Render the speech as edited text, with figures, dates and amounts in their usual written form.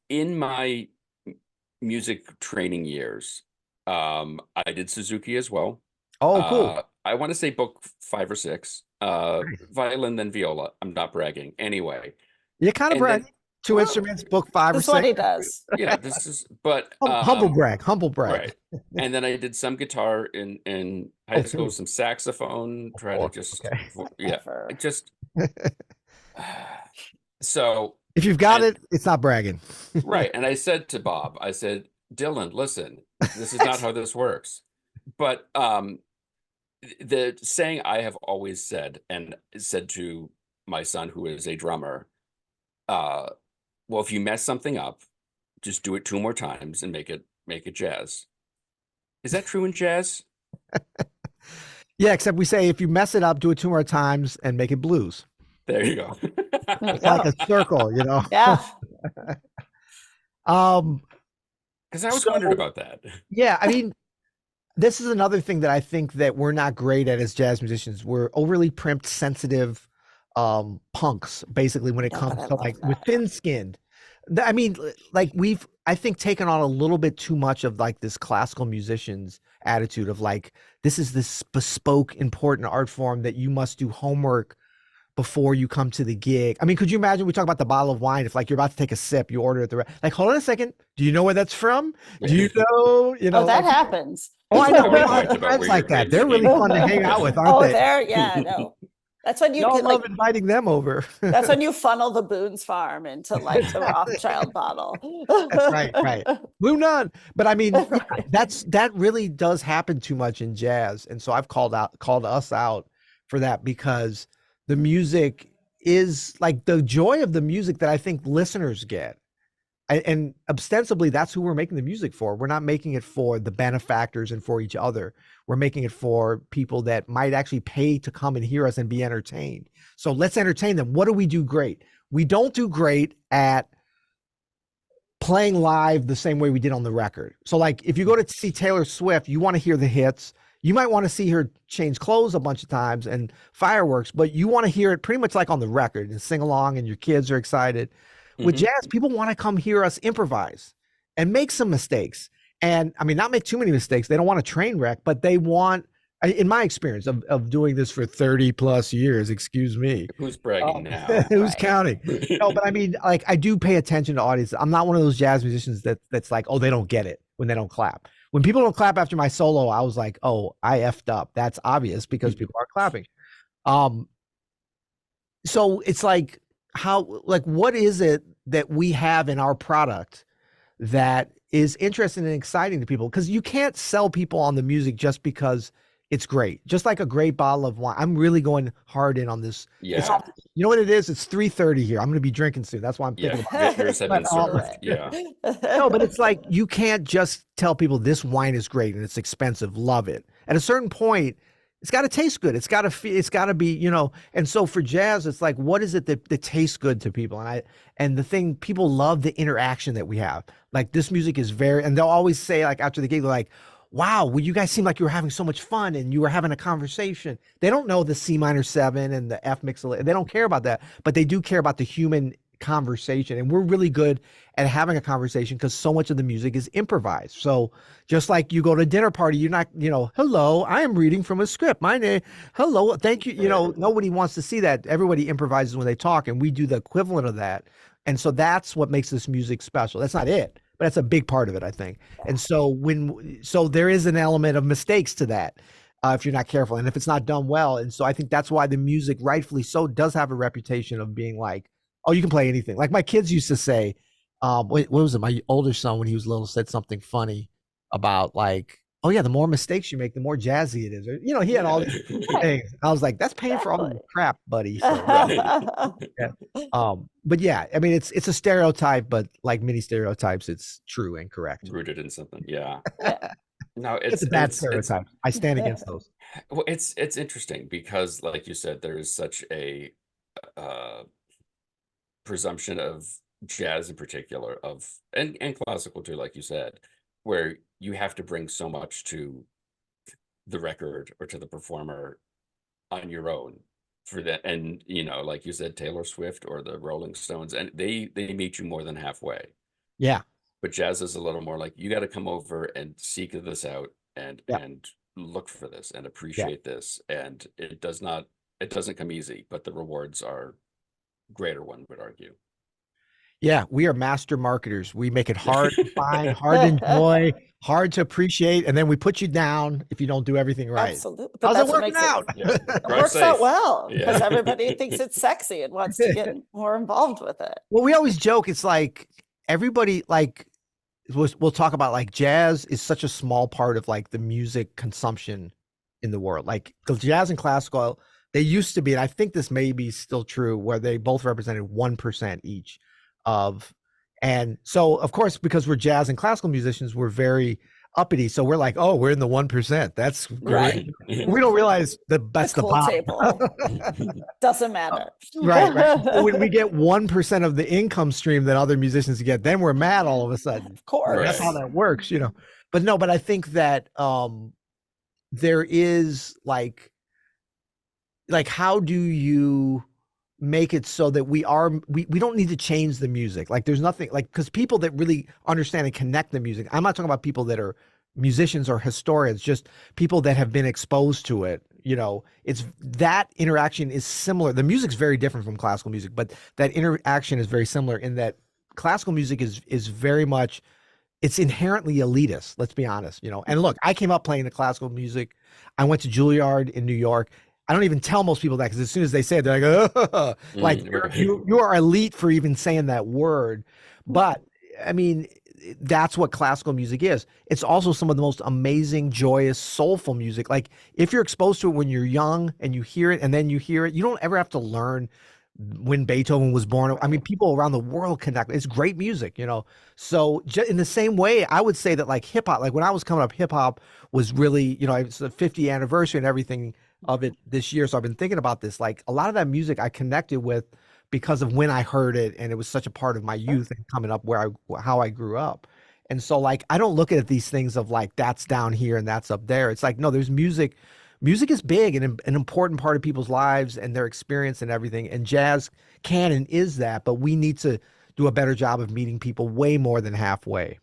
In my music training years, I did Suzuki as well. Oh, cool. I want to say book five or six. Nice. Violin, then viola. I'm not bragging. Anyway, You kind of and brag. then, Two well, instruments, book five or This is what six. he does. this is, but Humble brag, humble brag. right. And then I did some guitar in Oh, high school, two, some saxophone, try to four. just, Okay. yeah, Whatever. just so, If you've got and it, it's not bragging. right. And I said to Bob, I said, Dylan, listen, this is not how this works. But the saying I have always said and said to my son, who is a drummer, uh, well, if you mess something up, just do it two more times and make it jazz. Is that true in jazz? Yeah, except we say if you mess it up, do it two more times and make it blues. There you go. There you It's like a go. circle, you know. Yeah. Um, Because I always so wondered about that. yeah, I mean, this is another thing that I think that we're not great at as jazz musicians. We're overly primped, sensitive punks, basically, when it Yeah, but comes I to love like we're that. thin-skinned. I mean, like we've I think taken on a little bit too much of like this classical musician's attitude of like this is this bespoke, important art form that you must do homework before you come to the gig. I mean, could you imagine we talk about the bottle of wine if like you're about to take a sip, you order it like hold on a second, do you know where that's from? Do you know, Oh, that like happens. oh, I Isn't know. that We we all have talked about friends where your like that. grapes They're really came fun to from? hang out Yeah. with, aren't Oh, they? there, yeah, no. That's when you Y'all can love like inviting them over. that's when you funnel the Boone's Farm into like the Rothschild bottle. That's right, right. Blue Nun. But I mean, yeah, Right. that really does happen too much in jazz. And so I've called us out for that because the music is like the joy of the music that I think listeners get. And ostensibly that's who we're making the music for. We're not making it for the benefactors and for each other. We're making it for people that might actually pay to come and hear us and be entertained. So let's entertain them. What do we do great? We don't do great at playing live the same way we did on the record. So like if you go to see Taylor Swift, you want to hear the hits. You might want to see her change clothes a bunch of times and fireworks, but you want to hear it pretty much like on the record and sing along and your kids are excited. With Hmm. jazz, people want to come hear us improvise and make some mistakes. And I mean, not make too many mistakes. They don't want a train wreck, but they want, in my experience of doing this for 30 plus years, excuse me, Who's bragging um, now? who's Right. counting? No, but I mean, like, I do pay attention to audience. I'm not one of those jazz musicians that's like, oh, they don't get it when they don't clap. When people don't clap after my solo, I was like, oh, I effed up. That's obvious because people are clapping. Um, so it's like, like, what is it that we have in our product that is interesting and exciting to people? Because you can't sell people on the music just because it's great. Just like a great bottle of wine. I'm really going hard in on this. It's Yeah. you know what it is? It's 3:30 here. I'm going to be drinking soon. That's why I'm Yeah. thinking about Bitters have it. been But Do served. Yeah. no, but it's like you can't just tell people this wine is great and it's expensive, love it. At a certain point, it's got to taste good. It's got to be, and so for jazz, it's like, what is it that tastes good to people? And the thing, people love the interaction that we have. Like this music is and they'll always say like after the gig, they're like, wow, well, you guys seem like you were having so much fun and you were having a conversation. They don't know the C minor 7 and the F mix. They don't care about that, but they do care about the human conversation. And we're really good at having a conversation because so much of the music is improvised. So just like you go to a dinner party, you're not, hello, I am reading from a script. My name, hello, thank you. Right. Nobody wants to see that. Everybody improvises when they talk, and we do the equivalent of that. And so that's what makes this music special. That's not it, but that's a big part of it, I think. And so there is an element of mistakes to that. If you're not careful and if it's not done well. And so I think that's why the music, rightfully so, does have a reputation of being like, oh, you can play anything. Like my kids used to say, what was it? My older son, when he was little, said something funny about like, oh yeah, the more mistakes you make, the more jazzy it is. Or, he had all Yeah. these Right. things. I was like, that's paying for all Exactly. your crap, buddy. So Right. yeah. But yeah, I mean, it's a stereotype, but like many stereotypes, it's true and correct. Rooted in something. Yeah. Yeah. No, It's a bad stereotype. I stand against those. well, it's interesting because, like you said, there is such a uh presumption of jazz in particular and classical too, like you said, where you have to bring so much to the record or to the performer on your own for that. And like you said, Taylor Swift or the Rolling Stones, and they meet you more than halfway. Yeah. But jazz is a little more like you got to come over and seek this out Yeah. and look for this and Yeah. appreciate this. And it doesn't come easy, but the rewards are greater, one would argue. Yeah, we are master marketers. We make it hard to find, hard to enjoy, hard to appreciate, and then we put you down if you don't do everything right. Absolutely. But How's it that's what working makes it, out? Yeah. it Drive works out safe. well because Yeah. everybody thinks it's sexy and wants to get more involved with it. Well, we always joke, it's like everybody like we'll talk about like jazz is such a small part of like the music consumption in the world. Like the jazz and classical, they used to be, and I think this may be still true, where they both represented 1% each of, and so of course, because we're jazz and classical musicians, we're very uppity. So we're like, oh, we're in the 1%. That's great. Right. We don't realize that that's the cool bottom. table. Doesn't matter. Right. So when we get 1% of the income stream that other musicians get, then we're mad all of a sudden. Of course. That's how that works, But no, but I think that there is like how do you make it so that we don't need to change the music? Like there's nothing like, because people that really understand and connect the music, I'm not talking about people that are musicians or historians, just people that have been exposed to it. It's that interaction is similar. The music's very different from classical music, but that interaction is very similar in that classical music is very much, it's inherently elitist, let's be honest, And look, I came up playing the classical music. I went to Juilliard in New York. I don't even tell most people that, because as soon as they say it, they're like, oh, like you are elite for even saying that word. But I mean, that's what classical music is. It's also some of the most amazing, joyous, soulful music. Like if you're exposed to it when you're young and you hear it and then you hear it, you don't ever have to learn when Beethoven was born. I mean, people around the world connect. It's great music, So in the same way, I would say that like hip hop, like when I was coming up, hip hop was really, it's the 50th anniversary and everything of it this year. So I've been thinking about this, like a lot of that music I connected with because of when I heard it. And it was such a part of my youth and coming up how I grew up. And so like, I don't look at these things of like, that's down here and that's up there. It's like, no, there's music. Music is big and an important part of people's lives and their experience and everything. And jazz can and is that, but we need to do a better job of meeting people way more than halfway,